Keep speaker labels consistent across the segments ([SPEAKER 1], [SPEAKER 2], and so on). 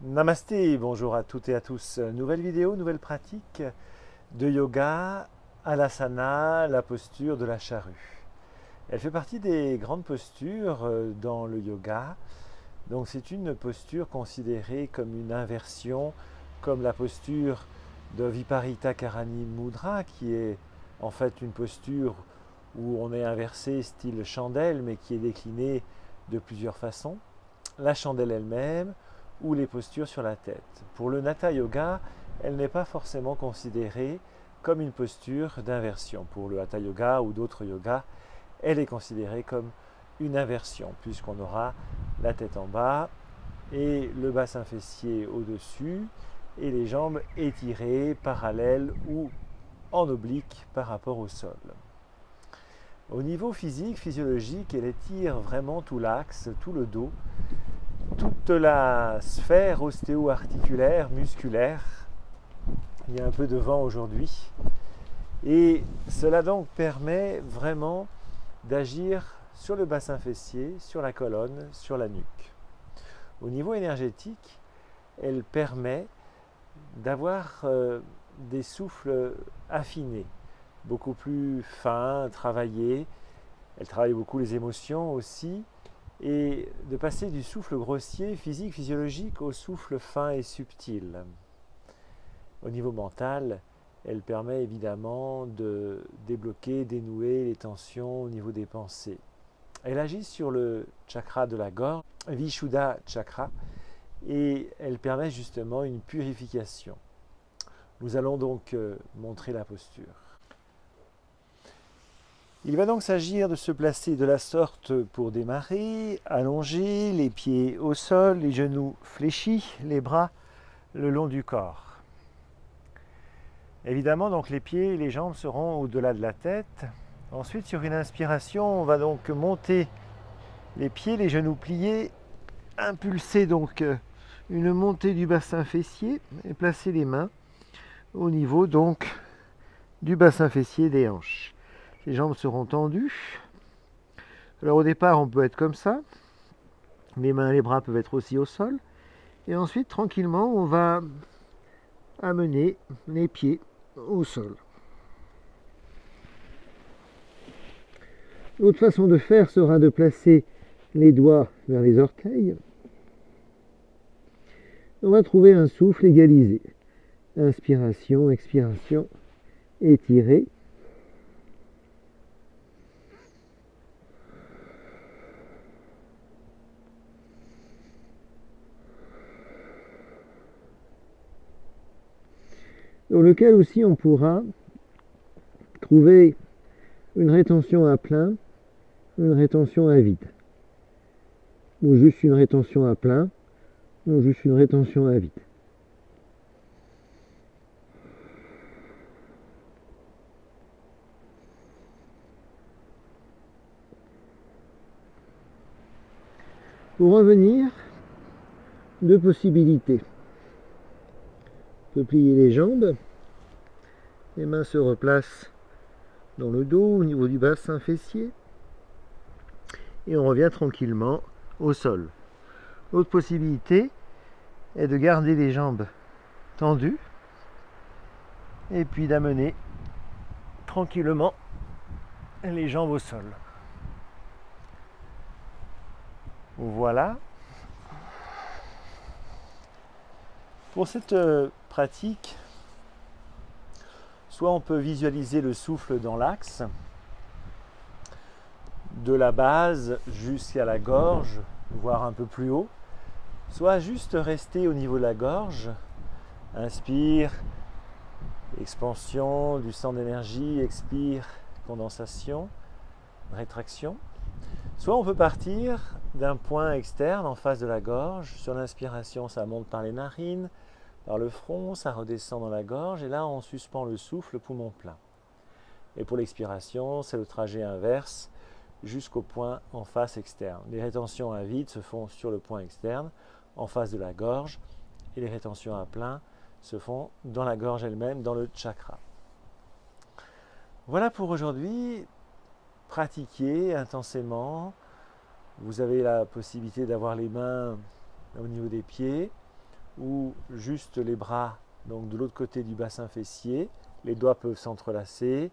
[SPEAKER 1] Namasté, bonjour à toutes et à tous. Nouvelle vidéo, nouvelle pratique de yoga, Alasana, la posture de la charrue. Elle fait partie des grandes postures dans le yoga. Donc c'est une posture considérée comme une inversion, comme la posture de Viparita Karani Mudra, qui est en fait une posture où on est inversé style chandelle, mais qui est déclinée de plusieurs façons. La chandelle elle-même, ou les postures sur la tête. Pour le Hatha Yoga, elle n'est pas forcément considérée comme une posture d'inversion. Pour le Hatha Yoga ou d'autres yogas, elle est considérée comme une inversion, puisqu'on aura la tête en bas et le bassin fessier au-dessus, et les jambes étirées, parallèles ou en oblique par rapport au sol. Au niveau physique, physiologique, elle étire vraiment tout l'axe, tout le dos, toute la sphère ostéo-articulaire, musculaire. Il y a un peu de vent aujourd'hui. Et cela donc permet vraiment d'agir sur le bassin fessier, sur la colonne, sur la nuque. Au niveau énergétique, elle permet d'avoir des souffles affinés, beaucoup plus fins, travaillés. Elle travaille beaucoup les émotions aussi, et de passer du souffle grossier, physique, physiologique, au souffle fin et subtil. Au niveau mental, elle permet évidemment de débloquer, dénouer les tensions au niveau des pensées. Elle agit sur le chakra de la gorge, Vishuddha chakra, et elle permet justement une purification. Nous allons donc montrer la posture. Il va donc s'agir de se placer de la sorte pour démarrer, allongé, les pieds au sol, les genoux fléchis, les bras le long du corps. Évidemment, donc les pieds et les jambes seront au-delà de la tête. Ensuite, sur une inspiration, on va donc monter les pieds, les genoux pliés, impulser donc une montée du bassin fessier et placer les mains au niveau donc du bassin fessier des hanches. Les jambes seront tendues. Alors au départ, on peut être comme ça. Les mains et les bras peuvent être aussi au sol. Et ensuite, tranquillement, on va amener les pieds au sol. L'autre façon de faire sera de placer les doigts vers les orteils. On va trouver un souffle égalisé. Inspiration, expiration, étirer. Dans lequel aussi on pourra trouver une rétention à plein, une rétention à vide, ou juste une rétention à plein, ou juste une rétention à vide. Pour revenir, deux possibilités. On peut plier les jambes, les mains se replacent dans le dos au niveau du bassin fessier et on revient tranquillement au sol. L'autre possibilité est de garder les jambes tendues et puis d'amener tranquillement les jambes au sol. Voilà. Pour cette pratique, soit on peut visualiser le souffle dans l'axe, de la base jusqu'à la gorge, voire un peu plus haut, soit juste rester au niveau de la gorge, inspire, expansion du centre d'énergie, expire, condensation, rétraction. Soit on peut partir d'un point externe en face de la gorge. Sur l'inspiration, ça monte par les narines, par le front, ça redescend dans la gorge et là on suspend le souffle, poumon plein. Et pour l'expiration, c'est le trajet inverse jusqu'au point en face externe. Les rétentions à vide se font sur le point externe, en face de la gorge, et les rétentions à plein se font dans la gorge elle-même, dans le chakra. Voilà pour aujourd'hui. Pratiquez intensément. Vous avez la possibilité d'avoir les mains au niveau des pieds ou juste les bras, donc de l'autre côté du bassin fessier. Les doigts peuvent s'entrelacer,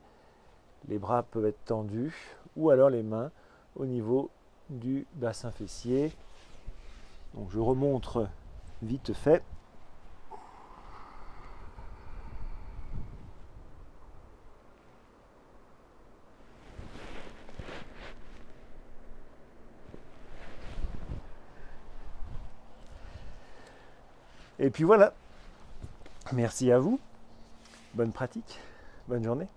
[SPEAKER 1] les bras peuvent être tendus, ou alors les mains au niveau du bassin fessier. Donc je remontre vite fait. Et puis voilà, merci à vous, bonne pratique, bonne journée.